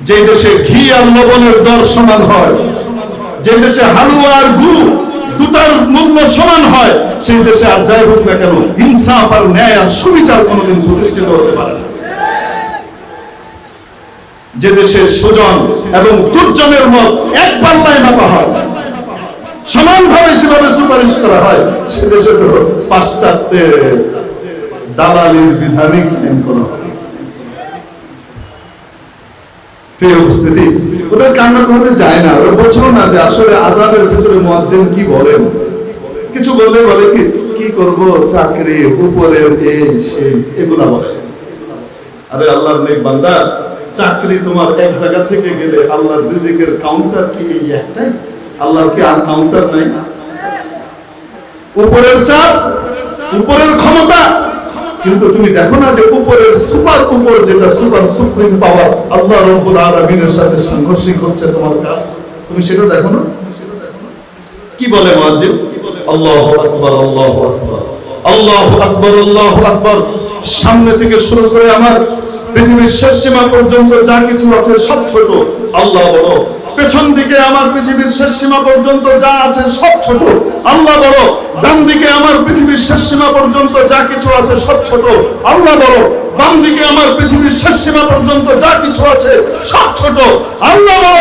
যে দেশে ঘি আর লবণের দর সমান হয়, যে দেশে হালুয়া আর গুড় দুটার মূল্য সমান হয়, সেই দেশে আর যাই হোক না কেন ইনসাফ আর ন্যায় আর সুবিচার কোনোদিন প্রতিষ্ঠিত হতে পারে না। যে দেশে সুজন এবং দুর্জনের মত এক পাল্লায় মাপা হয়, সমানভাবে সেভাবে সুপারিশ করা হয়, সে দেশে তো পাশ্চাত্যের দালালির বিধানই কায়েম করা হয়। প্রিয় উপস্থিতি, ওদের কান্না করতে যায় না, ওরা বোঝো না যে আসলে আজানের ভিতরে মুয়াজ্জিন কি বলেন। কিছু বললে বলে কি করব, চাকরি, উপরের এই সেই এগুলা বলে। আরে আল্লাহর নেক বান্দা, চাকরি তোমার এক জায়গা থেকে গেলে আল্লাহর রিজিকের কাউন্টার কি এই একটাই? আল্লাহর কি আর কাউন্টার নাই? উপরের চাপ, উপরের ক্ষমতা, কিন্তু তুমি দেখো না যে উপরের সুপার উপর যেটা সুপার সুপ্রিম পাওয়ার আল্লাহ রাব্বুল আলামিনের সাথে সাংঘর্ষিক হচ্ছে তোমার কাজ, তুমি সেটা দেখো না? কি বলে মুয়াজ্জিন? আল্লাহু আকবার, আল্লাহু আকবার, আল্লাহু আকবার, আল্লাহু আকবার। সামনে থেকে শুরু করে আমার পৃথিবীর শেষ সীমা পর্যন্ত যা কিছু আছে সব ছোট, আল্লাহ বড়। পেছন দিকে আমার পৃথিবীর শেষ সীমা পর্যন্ত যা আছে সব ছোট, আল্লাহ বড়। ডান দিকে আমার পৃথিবীর শেষ সীমা পর্যন্ত যা কিছু আছে সব ছোট, আল্লাহ বড়। বাম দিকে আমার পৃথিবীর শেষ সীমা পর্যন্ত যা কিছু আছে সব ছোট, আল্লাহ বড়।